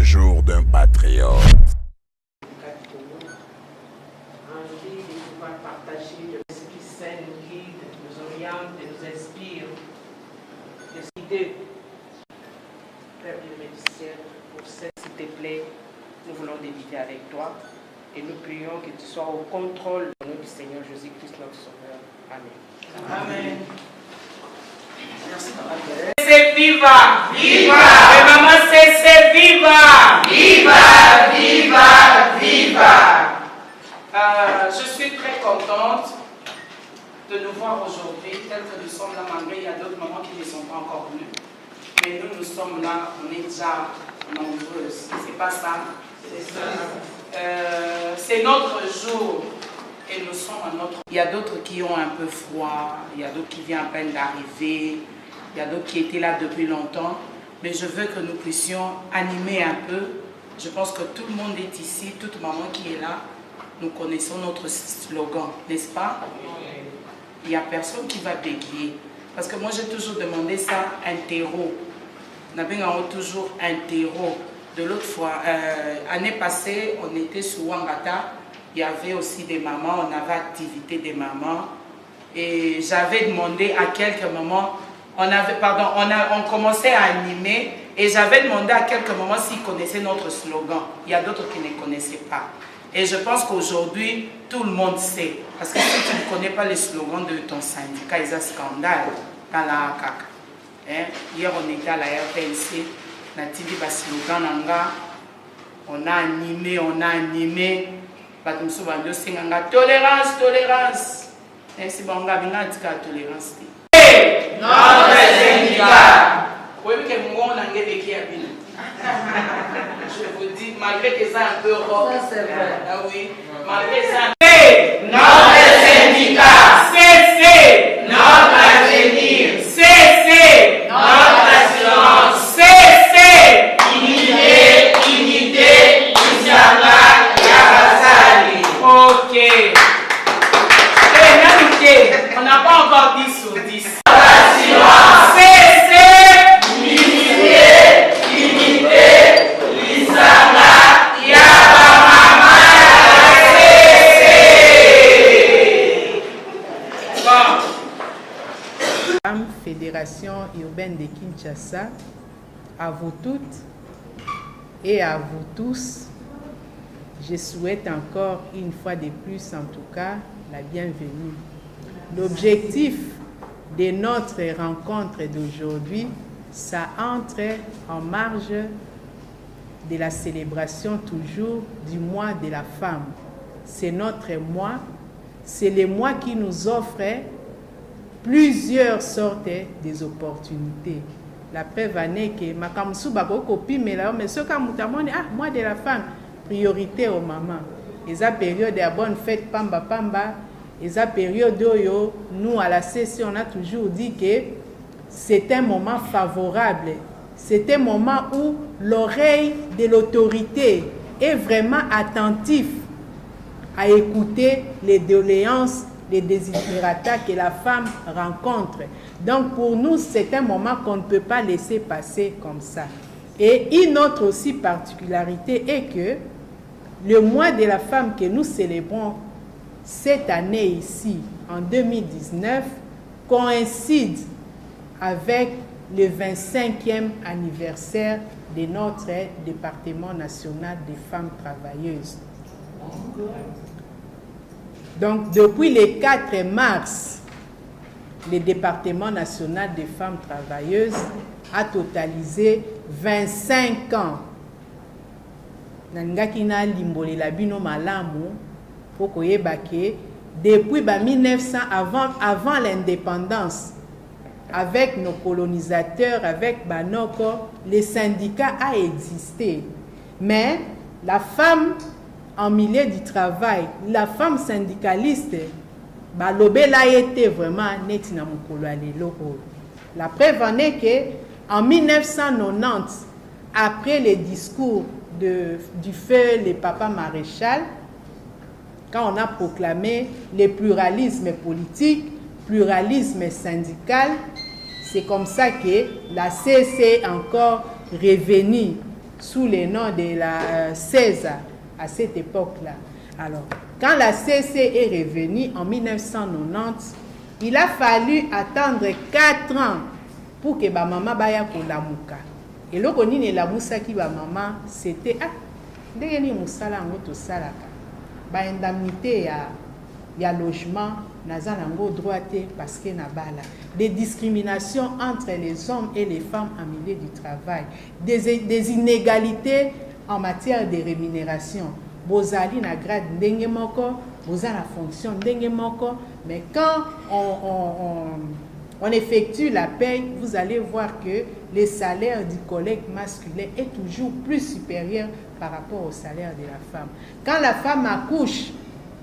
jour d'un patriote. Envie de pouvoir partager de ce qui sait, nous guide, nous oriente et nous inspire. Des idées. Père du ciel, pour ça, s'il te plaît, nous voulons débuter avec toi et nous prions que tu sois au contrôle au nom du Seigneur Jésus-Christ, notre Sauveur. Amen. Amen. Merci, maman. C'est viva! Viva! Et maman, c'est viva! Viva! Viva! Viva! Je suis très contente de nous voir aujourd'hui, tel que nous sommes là, malgré il y a d'autres mamans qui ne sont pas encore venues. Mais nous sommes là, on est déjà nombreuses. C'est pas ça? C'est ça. C'est notre jour et nous sommes à notre... Il y a d'autres qui ont un peu froid, il y a d'autres qui viennent à peine d'arriver, il y a d'autres qui étaient là depuis longtemps. Mais je veux que nous puissions animer un peu. Je pense que tout le monde est ici, toute maman qui est là. Nous connaissons notre slogan, n'est-ce pas? Il n'y a personne qui va bégayer. Parce que moi, j'ai toujours demandé ça, un terreau. Nous avons toujours un terreau. De l'autre fois, année passée, on était sur Wangata. Il y avait aussi des mamans, on avait activité des mamans. Et j'avais demandé à quelques mamans, on commençait à animer. Et j'avais demandé à quelques mamans s'ils connaissaient notre slogan. Il y a d'autres qui ne connaissaient pas. Et je pense qu'aujourd'hui, tout le monde sait. Parce que si tu ne connais pas le slogan de ton syndicat, il y a un scandale dans la CAC. Hier, on était à la RTNC, on a dit le slogan, on a animé. Tolérance, tolérance. C'est bon, on a dit tolérance. Notre syndicat. Oui, que mon je vous dis, malgré que ça un peu rock. Ça, c'est vrai. Ah oui, malgré ça. Notre syndicat. C'est Notre avenir. c'est Notre assurance. c'est Unité, unité, Isanga, Yabasali. ok. On n'a pas encore 10 sur 10. Assurance. C'est Unité, unité, Isanga, Yabamama. Fédération urbaine de Kinshasa, à vous toutes et à vous tous, je souhaite encore une fois de plus, en tout cas, la bienvenue. L'objectif de notre rencontre d'aujourd'hui, ça entre en marge de la célébration toujours du mois de la femme. C'est notre mois, c'est le mois qui nous offre plusieurs sortes des opportunités. La preuve année que makamsu bako copie mais là mais ce quand mutamone mois de la femme priorité aux mamans. Et ça période de bonne fête pamba et ça période où nous à la CC on a toujours dit que c'est un moment favorable. C'est un moment où l'oreille de l'autorité est vraiment attentive à écouter les doléances, les desiderata que la femme rencontre. Donc pour nous, c'est un moment qu'on ne peut pas laisser passer comme ça. Et une autre aussi particularité est que le mois de la femme que nous célébrons cette année ici, en 2019, coïncide avec le 25e anniversaire de notre département national des femmes travailleuses. Donc, depuis le 4 mars, le département national des femmes travailleuses a totalisé 25 ans. Nangakina limbole la bino malamu, depuis 1900, avant l'indépendance, avec nos colonisateurs, avec Banoko, le syndicat a existé. Mais la femme en milieu du travail, la femme syndicaliste, balobela a été vraiment neti na mukolo alelo. La preuve en est que en 1990, après le discours du feu le papa maréchal, quand on a proclamé le pluralisme politique, pluralisme syndical, c'est comme ça que la CC est encore revenue sous le nom de la CESA à cette époque-là. Alors, quand la CC est revenue en 1990, il a fallu attendre 4 ans pour que ma maman baya kolamuka. Et là, on dit la moussa qui ba maman, c'était ndenge ni musala ngo to salaka. Ba indemnité ya logement naza nango droité parce que na bala. Des discriminations entre les hommes et les femmes en milieu du travail, des inégalités en matière de rémunération. Bozali na grade ndenge moko, boza na fonction ndenge moko, mais quand on effectue la paye, vous allez voir que le salaire du collègue masculin est toujours plus supérieur par rapport au salaire de la femme. Quand la femme accouche,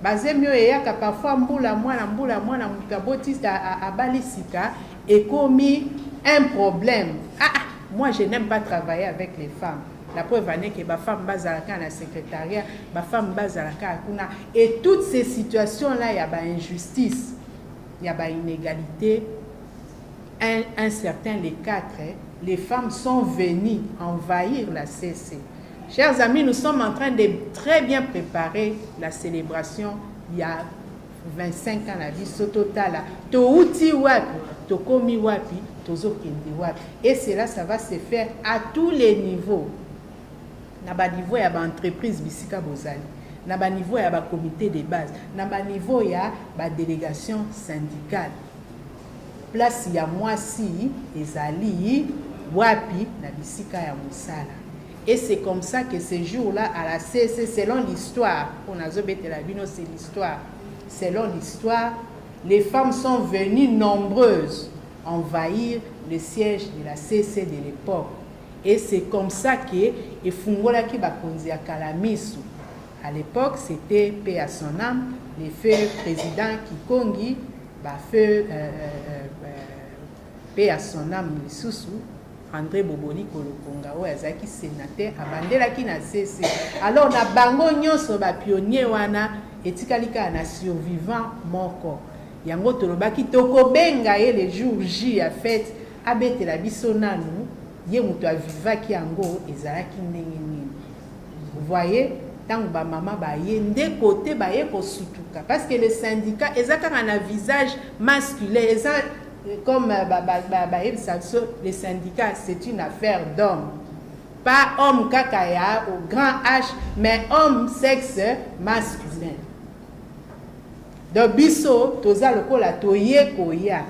basé mieux et que parfois mbula mwana mutabotiste à balisika et commis un problème. Moi je n'aime pas travailler avec les femmes. La preuve est que ma femme bazalaka na secrétariat, ma femme bazalaka akuna, et toutes ces situations là il y a ba injustice, il y a ba inégalité. Un certain les 4, les femmes sont venues envahir la CC. Chers amis, nous sommes en train de très bien préparer la célébration il y a 25 ans la vie au total. Touti wapi, tokomi wapi, tozokende wapi. Et cela, ça va se faire à tous les niveaux. Na ba niveau ya ba entreprise bisika bozali. Na ba niveau ya ba comité de base. Na ba niveau ya ba délégation syndicale. Place ya mwasi ezali wapi na bisika ya musala. Et c'est comme ça que ce jour-là à la CC, selon l'histoire, on a zobete la bino, c'est l'histoire. Selon l'histoire, les femmes sont venues nombreuses envahir le siège de la CC de l'époque. Et c'est comme ça que Efungola ki bakonzi ya Kalamisu. À l'époque, c'était paix à son âme, les feux président Kikongi, feu paix à son âme Lisusu, André Boboli Kolokonga, Azaki sénateur, abandelaki na CC. Alors, na bango nyonso ba pionnier wana, etikalika na survivant moko. Yango tolobaki tokobenga ye le jour J a fait abete la biso nanu, ye mutu avivaki yango ezalaki ndenge nini. Vous voyez, tant ba maman ba ye nde côté ba ye ko sutuka parce que les syndicats ezaka un visage masculin, comme les syndicats, c'est une affaire d'hommes. Pas homme kakaya au grand H, mais homme sexe masculin. Donc, biso, toza lokola toye koya.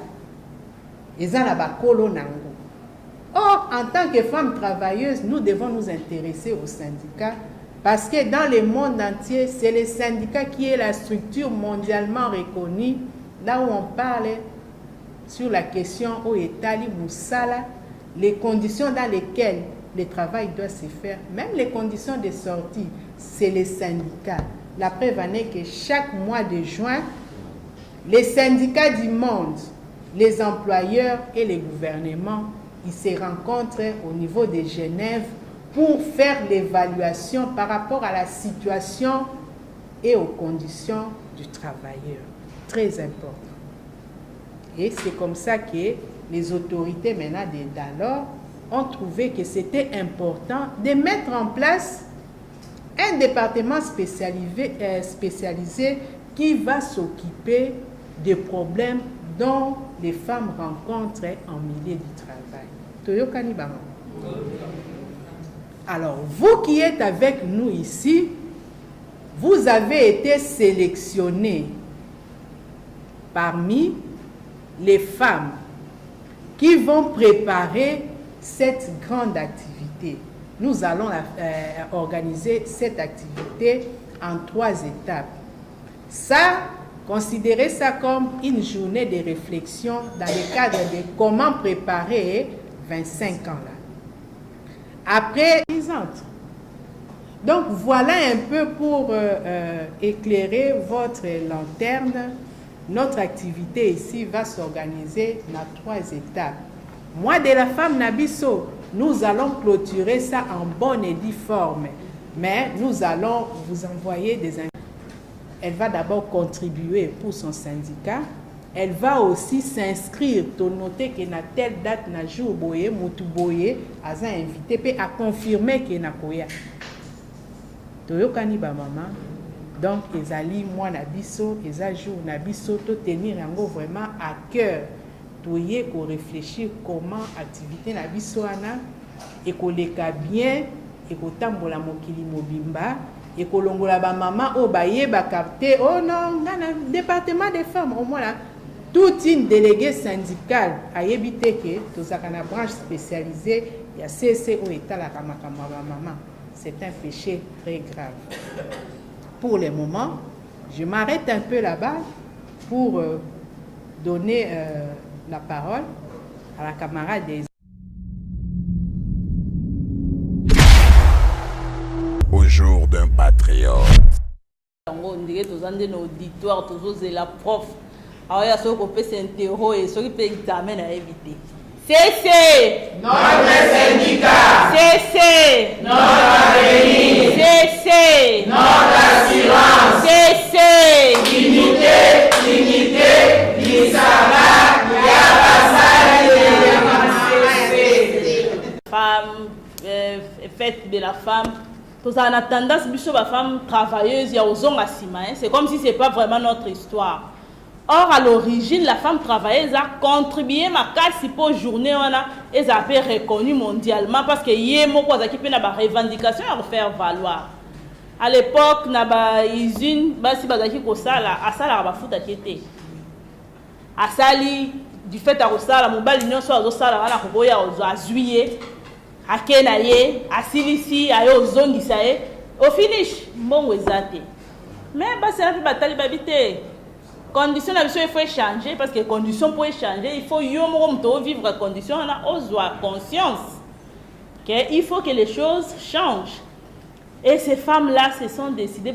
Eza na bakolo nango. Or, en tant que femmes travailleuses, nous devons nous intéresser aux syndicats parce que dans le monde entier, c'est les syndicats qui est la structure mondialement reconnue, là où on parle sur la question où Etali Moussala, les conditions dans lesquelles le travail doit se faire, même les conditions de sortie, c'est les syndicats. La preuve en est que chaque mois de juin, les syndicats du monde, les employeurs et les gouvernements, ils se rencontrent au niveau de Genève pour faire l'évaluation par rapport à la situation et aux conditions du travailleur. Très important. Et c'est comme ça que les autorités maintenant d'alors ont trouvé que c'était important de mettre en place un département spécialisé qui va s'occuper des problèmes dont les femmes rencontrent en milieu du travail. Toyokani Bama. Alors, vous qui êtes avec nous ici, vous avez été sélectionnés parmi les femmes qui vont préparer cette grande activité. Nous allons organiser cette activité en 3 étapes. Ça, considérez ça comme une journée de réflexion dans le cadre de comment préparer 25 ans là. Après, ils entrent. Donc voilà un peu pour éclairer votre lanterne. Notre activité ici va s'organiser dans 3 étapes. Moi de la femme Nabiso, nous allons clôturer ça en bonne et due forme. Mais nous allons vous envoyer des... Elle va d'abord contribuer pour son syndicat. elle va aussi s'inscrire, te noter que na telle date, na jour boye, mutu boye, aza invité, puis à confirmer que na koya. Toyokani ba maman, donc ezali moi na biso, eza jour na biso, to tenir yango vraiment à cœur, toye ko réfléchir comment activité na biso ana, et ko leka bien, et ko tambola mokili mobimba, et ko longola ba maman, oh ba ye ba capté, oh non, na département des femmes, au moins là, toute une déléguée syndicale a évité que tous une branche spécialisée, il y a CC au état la maman. C'est un péché très grave. Pour le moment, je m'arrête un peu là-bas pour donner la parole à la camarade des au jour d'un patriote. On dirait que nous avons un auditoire, tous la prof. Alors, il y a ceux qui ont fait interro et ceux qui ont examen à éviter. Cessez! Notre syndicat! Cessez! Notre avenir! Cessez! Notre assurance! Cessez! Dignité, dignité, l'Isama, Femme, fête de la femme. Tous en a tendance, biso la femme travailleuse, il y a aux hommes à Sima. C'est comme si ce n'est pas vraiment notre histoire. Or, à l'origine, la femme travailleuse a contribué à la journée, et a été reconnue mondialement parce que y a des revendications à faire valoir. À l'époque, il y a des usines qui asali du fait que la mobile union soit aux salariés à juillet, à kenaye, à silisi, à yozongisaye, au finish, bon exact. Mais c'est la bataille babité. Conditions il faut changer parce que les conditions pour changer, il faut vivre les conditions, on a conscience qu'il faut que les choses changent. Et ces femmes-là se sont décidées,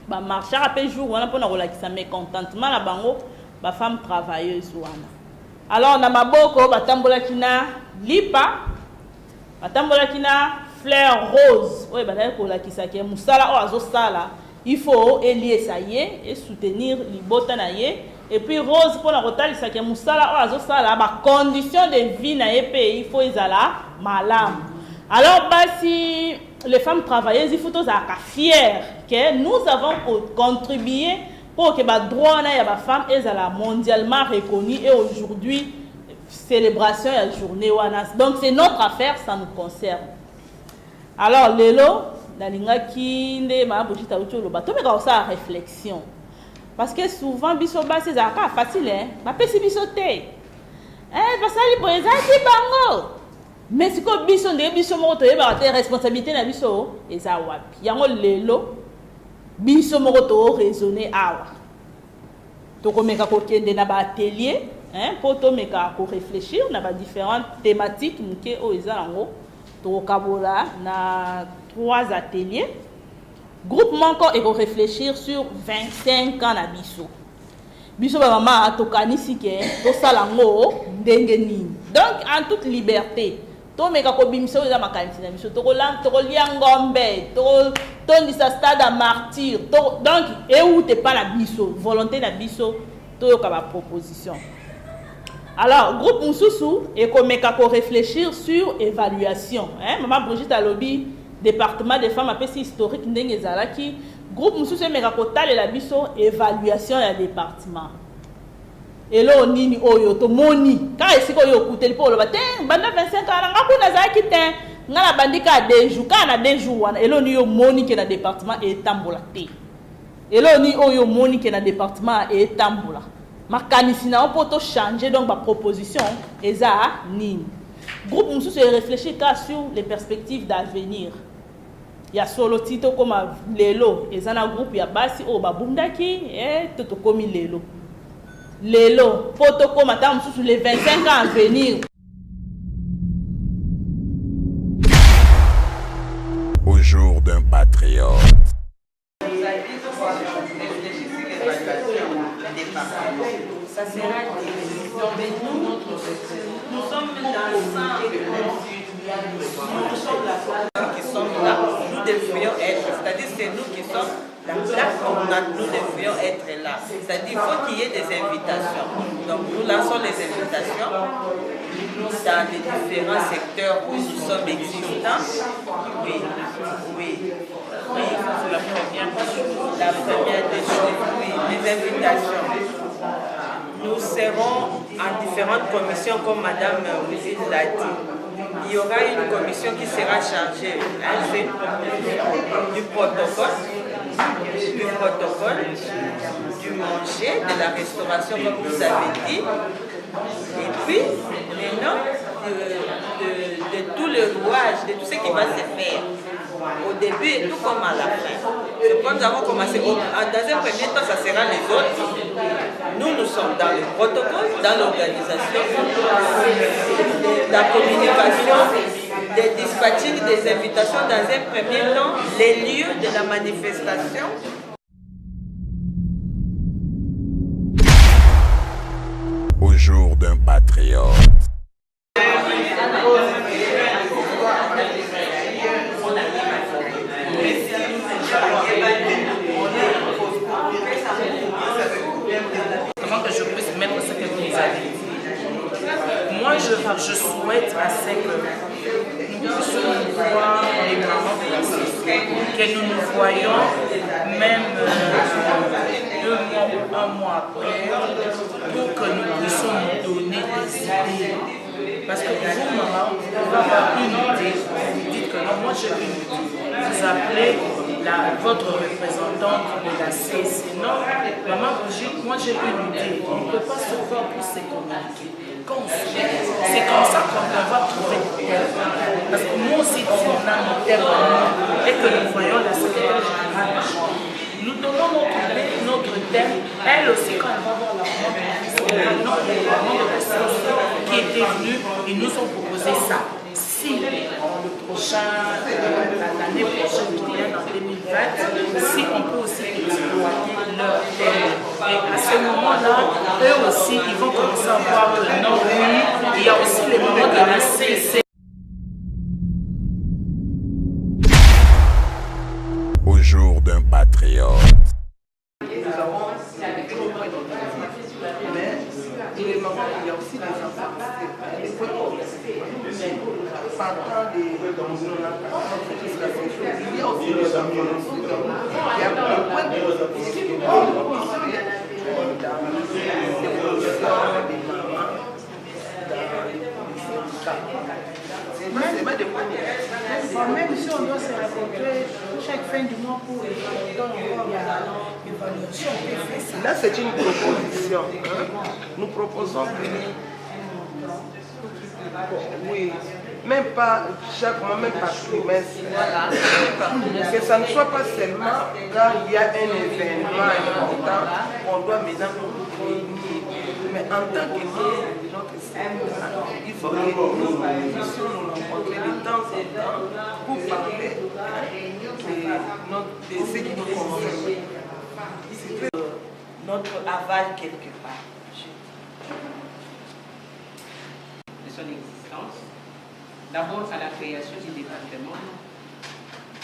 marcher après jour, on a pour relaxer mécontentement la bango, la femme travailleuse. Alors, na maboko, batambola kina lipa, batambola kina fleur rose. Oui, batambola kisa ke musala o azo sala. Il faut élier ça y est et soutenir libota na ye. Et puis rose pour la rotali ça ke musala o azo sala ba condition de vie na ye pe il faut izala malam. Alors si les femmes travailleuses il faut tous être fiers que nous avons contribué pour que les droits de la femme soient mondialement reconnus et aujourd'hui célébration de la journée. Donc c'est notre affaire, ça nous concerne. Alors lelo nalinga kinde ma bojita utolo ba to me ka sa réflexion parce que souvent biso ba c'est ça facile hein ba pesi biso te basali boza ki bango mais si ko biso ndé biso mo to yeba te responsabilité na biso eza wapi yango lelo biso mo to raisonner awa to ko meka ko kende na ba atelier hein pour to meka ko réfléchir na ba différentes thématiques muke o eza yango to kabola na 3 ateliers. Groupement encore et réfléchir sur 25 ans na biso. Biso ba mama to kanisi ke to salango ndenge nini. Donc en toute liberté. To meka ko bimso za makanisi na biso to ko liangombe to ndisa stade à martyr. Donc et où t'es pas la biso, volonté na biso to yo ka ba proposition. Alors, groupe Moussoussou et comme réfléchir sur évaluation. Hein? Maman Brigitte a lobby département des femmes après historique qui groupe Moussoussou et Mekakotale la biso évaluation du département. Et là on nini oyo to moni quand est-ce que yo coûter pour le matin banda 25 ans ngaku na za kiten ngala bandika des jours kana des jours et là ni yo moni que na département et tambola té. Et là ni oyo moni que na département et tambola. Makanisi na poto changer donc ma proposition eza nini groupe musu se réfléchir sur les perspectives d'avenir ya solo tito comme lelo ezana groupe ya basi o babundaki toto komi lelo poto comme ata musu les 25 ans à venir au jour d'un patriote. Ça sera une décision de nous sommes ensemble. Nous sommes là, nous devrions être, c'est-à-dire c'est nous qui sommes la place où nous devrions être là. C'est-à-dire qu'il faut qu'il y ait des invitations. Donc nous lançons les invitations dans les différents secteurs où nous sommes existants. Oui. C'est la première chose. La première des choses, oui, les invitations. Nous serons en différentes commissions, comme Madame Ouzine l'a dit. Il y aura une commission qui sera chargée du protocole, du manger, de la restauration, comme vous avez dit, et puis maintenant de tout le rouage, de tout ce qui va se faire au début et tout comme à la fin. C'est quand nous avons commencé, dans un premier temps, ça sera les autres. Nous sommes dans le protocole, dans l'organisation, la communication, des dispatchings, des invitations dans un premier temps, les lieux de la manifestation. Au jour d'un patriote. Comment que je puisse mettre ce que vous avez dit? Moi, je souhaite assez que nous puissions nous voir les mamans de la société, que nous nous voyons même 2 mois ou 1 mois après, pour que nous puissions nous donner des idées. Parce que vous, maman, vous pouvez avoir une idée, vous dites que non, moi j'ai une idée. Vous appelez votre représentante de la CC. Non, maman Brigitte, moi j'ai une idée. On ne peut pas se voir pour se communiquer. C'est comme ça qu'on va trouver des termes. Parce que nous aussi, si on a nos termes et que nous voyons la secrétaire générale, nous donnons notre thème. Elle aussi, quand elle va voir la maman de la CC qui était venue, ils nous ont proposé ça. Si le prochain, l'année prochaine, qui vient en 2020, si on peut aussi exploiter leur thème. Et à ce moment-là, eux aussi, ils vont commencer à voir que non, oui, il y a aussi les moments de la CC. Au jour d'un patriote. Il y a aussi des enfants partant des il y a aussi des enfants. Il y a un point même si on doit se rencontrer chaque fin du mois pour l'évaluation, là c'est une proposition. Nous proposons oui, même pas chaque mois, même par trimestre. Que ça ne soit pas seulement quand il y a un événement important, on doit maintenant nous réunir. Mais en tant que nous, il faut que nous puissions nous rencontrer de temps en temps pour parler de ce qui nous concerne. Notre aval quelque part. De son existence, d'abord à la création du département,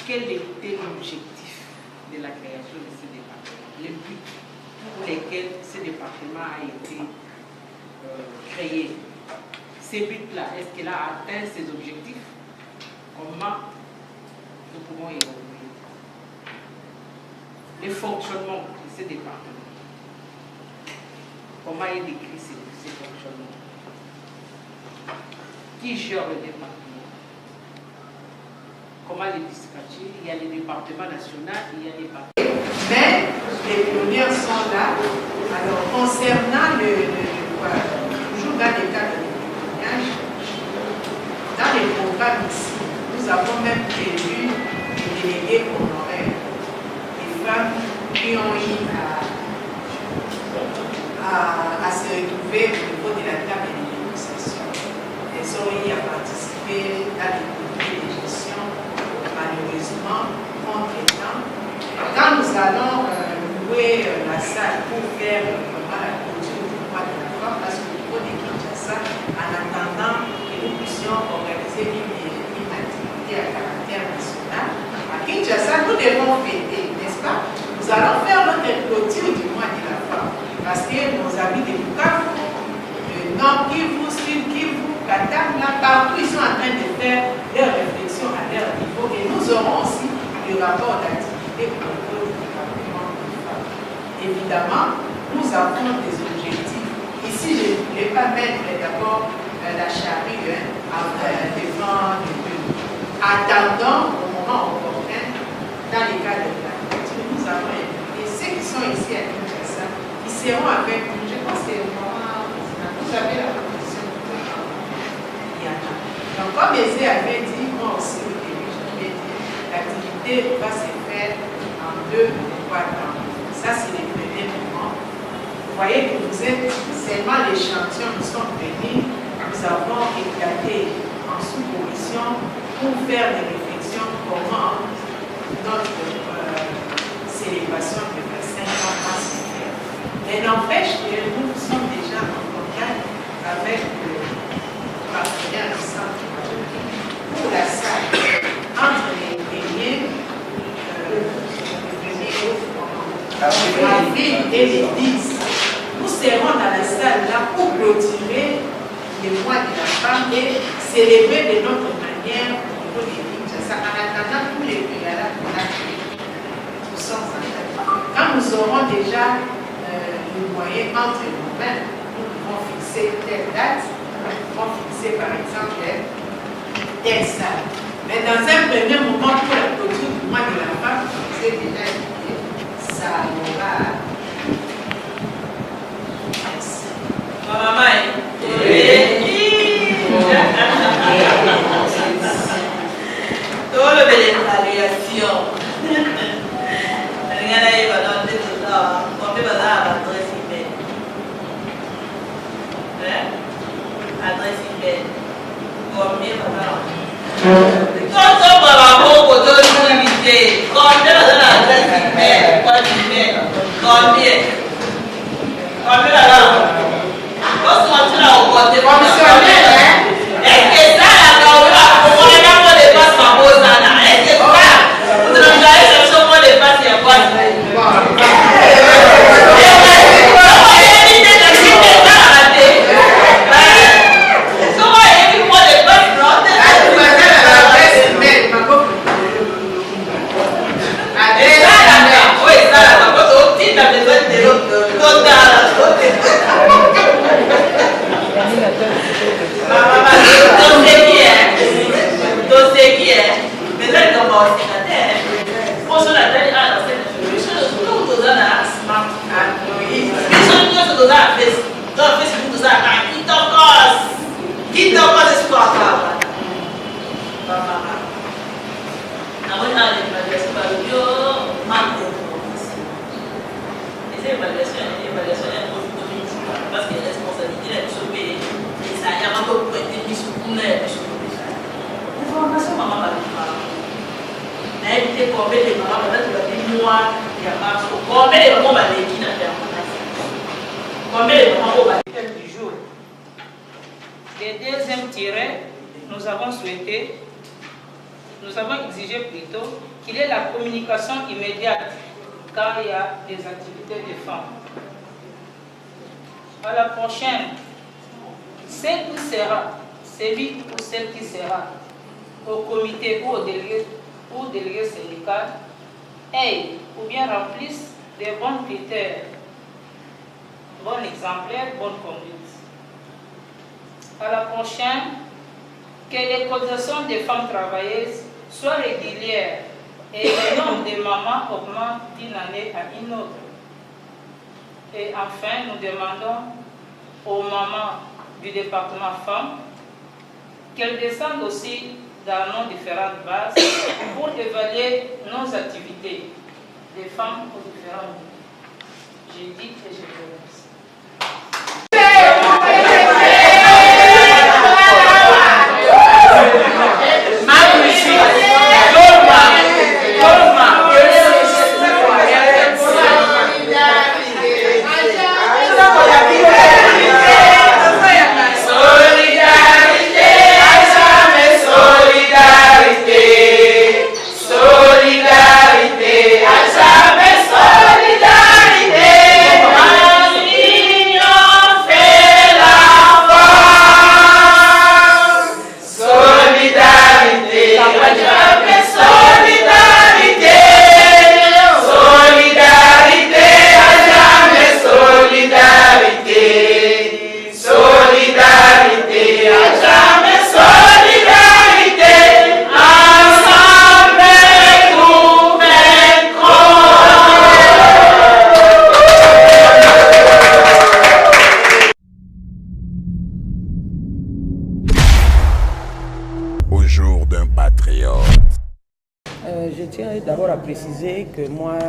quel était l'objectif de la création de ce département, les buts pour lesquels ce département a été créé. Ces buts-là, est-ce qu'il a atteint ses objectifs? Comment nous pouvons y revenir? Le fonctionnement de ce département. Comment est décrit ces fonctionnements? Qui gère le département? Comment les dispatcher? Il y a les départements nationaux, il y a les départements. Mais les premières sont là. Alors, concernant toujours dans les cas de témoignage, dans les programmes ici, nous avons même prévu des délégués honoraires, des femmes qui ont eu à se retrouver au niveau de la table de négociation. Elles ont eu à participer dans les comités de gestion, malheureusement, contre-temps. Quand nous allons louer la salle pour faire la culture du mois de novembre, parce qu'au niveau de Kinshasa, en attendant que nous puissions organiser une activité à caractère national, à Kinshasa, nous devons fêter, n'est-ce pas? allons faire notre clôture du mois de la femme. Parce que nos amis de Bukavu, Nord Kivu, Sud Kivu, Katanga, partout, ils sont en train de faire leurs réflexions à leur niveau. Et nous aurons aussi le rapport d'activité pour le département de femmes. Évidemment, nous avons des objectifs. Ici, je ne voulais pas mettre d'abord la charrue devant le but. Attendant au moment opportun, dans les cas de la culture, nous avons invité ceux qui sont ici à Kinshasa, ils seront avec nous. Je pense que vous avez la proposition. Il y en a. Donc, comme Ezé avait dit, moi aussi au début, je l'ai dit, l'activité va se faire en 2 ou 3 temps. Ça, c'est les premiers moments. Vous voyez que vous êtes seulement l'échantillon, nous sommes venus, nous avons éclaté en sous-commission pour faire des réflexions comment notre célébration de 25 ans va se faire. Mais n'empêche que nous sommes déjà en contact avec le partenaire du centre pour la salle entre les premiers avril et les 10. Nous serons dans la salle là pour clôturer le mois de la femme et célébrer de notre manière au niveau des Kinshasa en attendant tous les préalables qu'on a créés. Nous sommes en train. Quand nous aurons déjà le moyen entre nos mains, nous pouvons fixer telle date, nous pouvons fixer par exemple telle salle. Mais dans un premier moment, pour la clôture du mois de la femme, je vous ai déjà dit, ça aura. Merci. Maman, todo lo de la creación. Vengan ahí para donde tú estabas. ¿Cómo te vas a dar a 3:30? A 3:30. Combien vas a dar? Todo para poco, todo es muy limité. Combien vas a dar a 3:30? Combien? Combien vas a dar? Vos continuez à augmenter. Est-ce que ça, la Kaoula, pour moi, il y a moins de passes par vos années. Est-ce que ça, vous allez chercher moins de passes, il y a quoi? Parce que la responsabilité est de sauver et ça y a un peu pour être mis sur le nez. L'information, maman va le faire. Mais éviter combien de mamans, peut-être que tu vas dire moi, il y a pas trop. Combien de mamans va les guider à faire? Combien de mamans va les guider du jour? Le deuxième tiret, nous avons exigé plutôt qu'il y ait la communication immédiate quand il y a des activités de femmes. À la prochaine, celle qui sera, celui ou celle qui sera au comité ou au délégué syndical aille ou bien remplisse des bons critères, bon exemplaire, bonne conduite. À la prochaine, que les cotisations des femmes travailleuses soient régulières et le nombre de mamans augmente d'une année à une autre. Et enfin, nous demandons aux mamans du département femmes qu'elles descendent aussi dans nos différentes bases pour évaluer nos activités des femmes aux différents niveaux. J'ai dit et je vous remercie. Solidarité, à jamais solidarité. jour d'un patriote. Je tiens d'abord à préciser que moi,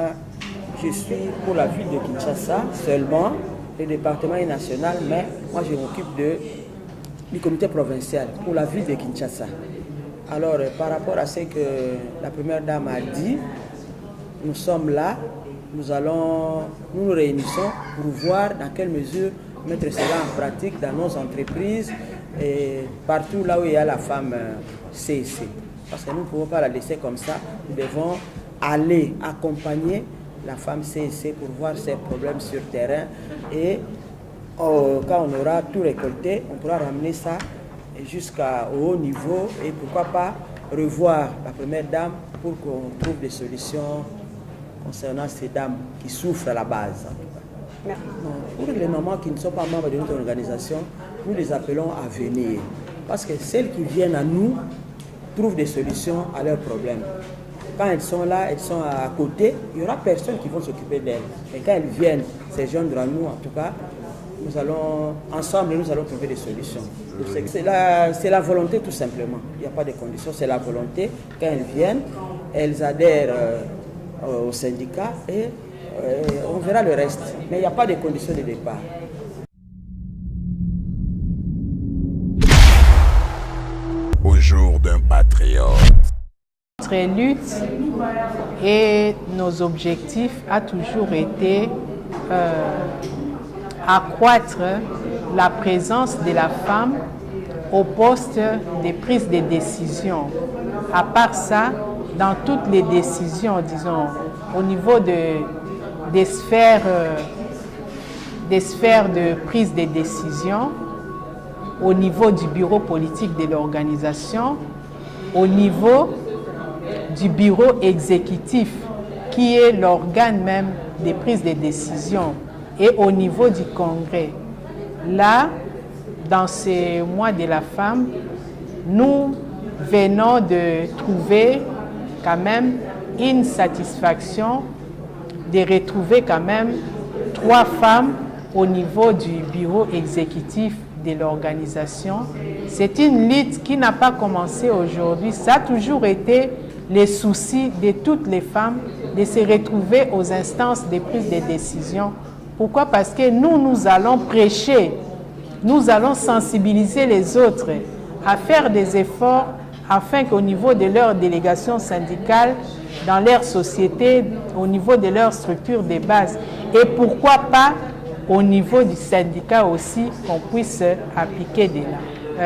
je suis pour la ville de Kinshasa seulement. Le département est national, mais moi je m'occupe du comité provincial pour la ville de Kinshasa. Alors, par rapport à ce que la première dame a dit, nous sommes là, nous nous réunissons pour voir dans quelle mesure mettre cela en pratique dans nos entreprises et partout là où il y a la femme CEC. Parce que nous ne pouvons pas la laisser comme ça, nous devons aller accompagner la femme CEC pour voir ses problèmes sur terrain et quand on aura tout récolté, on pourra ramener ça jusqu'au haut niveau et pourquoi pas revoir la première dame pour qu'on trouve des solutions concernant ces dames qui souffrent à la base. Pour les mamans qui ne sont pas membres de notre organisation, nous les appelons à venir parce que celles qui viennent à nous trouvent des solutions à leurs problèmes. Quand elles sont là, elles sont à côté, il n'y aura personne qui va s'occuper d'elles. Mais quand elles viennent, ces jeunes à nous, en tout cas, ensemble, nous allons trouver des solutions. C'est la volonté tout simplement. Il n'y a pas de conditions, c'est la volonté. Quand elles viennent, elles adhèrent au syndicat et on verra le reste. Mais il n'y a pas de conditions de départ. Au jour d'un patriote. Notre lutte et nos objectifs a toujours été accroître la présence de la femme au poste de prise de décision. À part ça, dans toutes les décisions, disons, au niveau des sphères de prise de décision, au niveau du bureau politique de l'organisation, au niveau du bureau exécutif, qui est l'organe même des prises de décision, et au niveau du congrès. Là, dans ce mois de la femme, nous venons de trouver quand même une satisfaction de retrouver quand même 3 femmes au niveau du bureau exécutif de l'organisation. C'est une lutte qui n'a pas commencé aujourd'hui. Ça a toujours été le souci de toutes les femmes de se retrouver aux instances de prise de décision. Pourquoi? Parce que nous allons prêcher, nous allons sensibiliser les autres à faire des efforts afin qu'au niveau de leur délégation syndicale, dans leur société, au niveau de leur structure de base, et pourquoi pas au niveau du syndicat aussi, qu'on puisse appliquer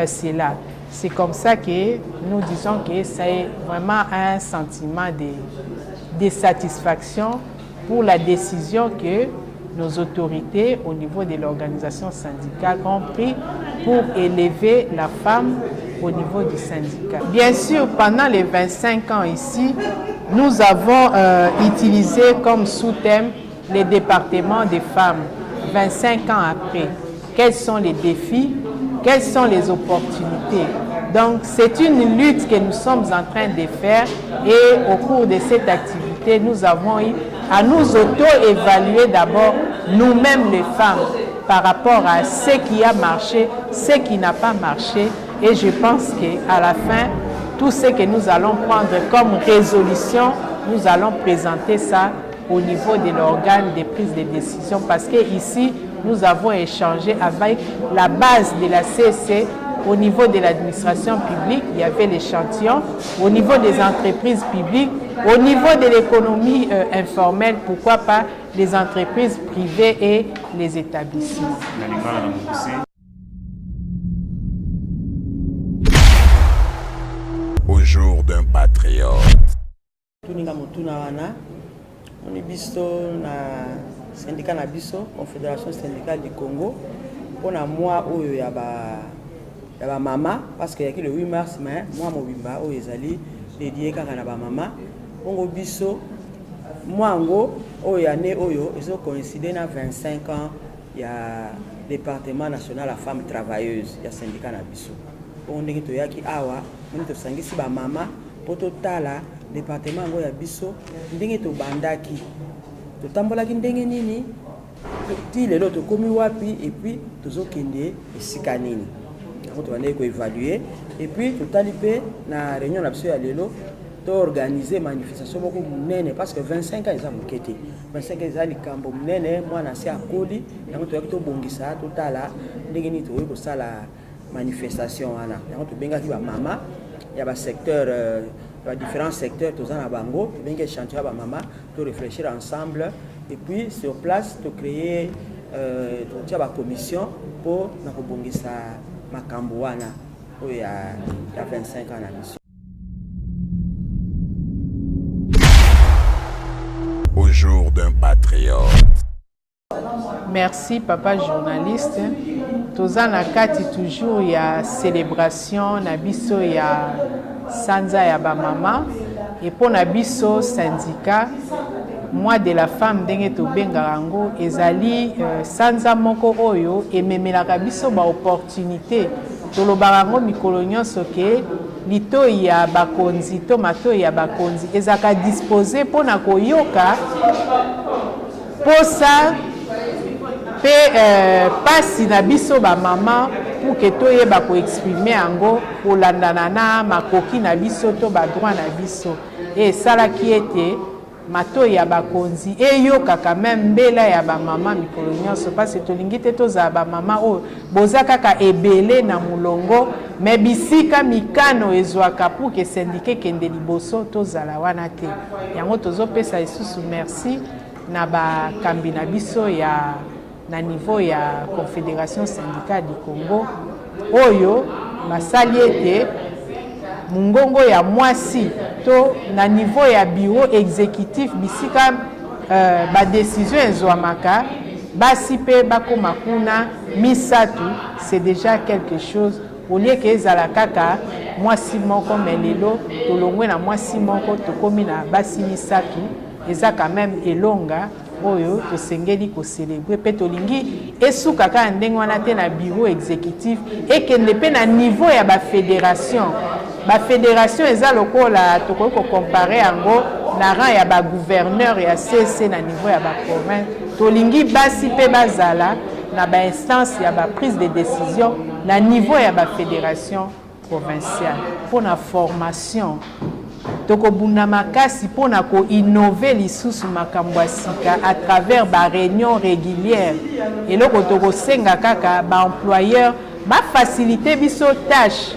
cela. C'est comme ça que nous disons que c'est vraiment un sentiment de satisfaction pour la décision que nos autorités au niveau de l'organisation syndicale ont pris pour élever la femme au niveau du syndicat. Bien sûr, pendant les 25 ans ici, nous avons utilisé comme sous-thème les départements des femmes. 25 ans après, quels sont les défis, quelles sont les opportunités. Donc, c'est une lutte que nous sommes en train de faire et au cours de cette activité, nous avons eu à nous auto-évaluer d'abord nous-mêmes les femmes par rapport à ce qui a marché, ce qui n'a pas marché. Et je pense qu'à la fin, tout ce que nous allons prendre comme résolution, nous allons présenter ça au niveau de l'organe de prise de décision parce qu'ici, nous avons échangé avec la base de la CEC. Au niveau de l'administration publique, il y avait l'échantillon. Au niveau des entreprises publiques, au niveau de l'économie informelle, pourquoi pas les entreprises privées et les établissements. Au jour d'un patriote. On est biso na syndicat na biso, Confédération syndicale du Congo. On a moi où il y a ba mama parce que le 8 mars mais moi mo bimba o ezali dédié kaka na ba mama. On biso moi ngo o ya né oyo ezo coïncider na 25 ans il y a département national la femme travailleuse, il y a syndicat na biso. On ndenge to yaki awa, on to sangisi ba mama poto tala département ngo ya biso ndenge to bandaki to tambolaki ndenge nini ti lelo to komi wapi et puis tozo kende esika nini on va évaluer Et puis tout à l'heure, na réunion la biso ya lelo to organiser manifestation beaucoup munene parce que 25 ans ils ont moqué. 25 ans ils ont likambo munene moi na si akoli yango to yakito bongisa totala ndenge ni to ko sala manifestation wana. Yango to benga ki ba mama ya ba secteur différents secteurs tous en bango benga chantier ba mama to réfléchir ensemble et puis sur place to créer la commission pour na kobongisa makambo wana il y a 25 ans na mission. Au jour d'un patriote. Merci papa journaliste. Toza na kati toujours ya célébration na biso ya sanza ya ba mama et pour na biso syndicat moi de la femme ndenge to bengarango ezali sanza moko oyo ememelaka biso ba opportunité to lobarango mikolo nyonso ke lito ya bakonzi to mato ya bakonzi ezaka disposer pona koyoka posa pe pasi na biso ba mama pour que toyeba ko exprimer yango kolandana na makoki na biso to ba droit na biso et sala qui était mato ya bakonzi eyoka quand même mbela ya ba mama mikolo nyonso parce que tolingi te toza ba mama o boza kaka ebele na mulongo mais bisika mikano ezwaka pour que syndicat kende liboso tozala wana te yango tozopesa lisusu merci na ba kambi na biso ya na niveau ya Confédération syndicale du Congo oyo basali ete mungongo ya mwasi to na niveau ya bureau exécutif bisika ba décision ezwamaka basi pe bakoma kuna misatu c'est déjà quelque chose au lieu que ezala kaka mwasi moko melelo tolongwe na mwasi moko tokomi na basi misatu eza quand même elonga oyo tosengeli ko célébrer pe tolingi esuka ka ndenge wana te na bureau exécutif ekende pe na niveau ya ba fédération. La fédération eza lokola tokoki ko comparer yango na rang ya ba gouverneur ya CC na niveau ya ba province tolingi basi pe bazala na ba instance ya ba prise de décision na niveau ya ba fédération provinciale pour na formation tokobunda makasi pour na ko innover lisusu makambo sika à travers ba réunion régulière et loko toko senga kaka ba employeur ba faciliter biso tâche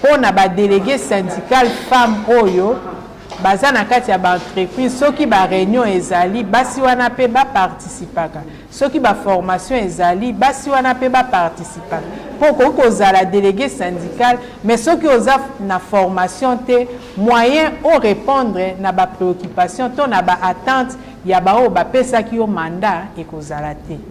pour na ba délégué syndical femme oyo baza na kati ya ba entreprise soki ba réunion ezali basi wana pe ba participaka soki ba formation ezali basi wana pe ba participaka pour ko zala délégué syndical mais soki oza na formation te moyen au répondre na ba préoccupation to na ba attente ya ba o ba pesa ki yo mandat e ko zala te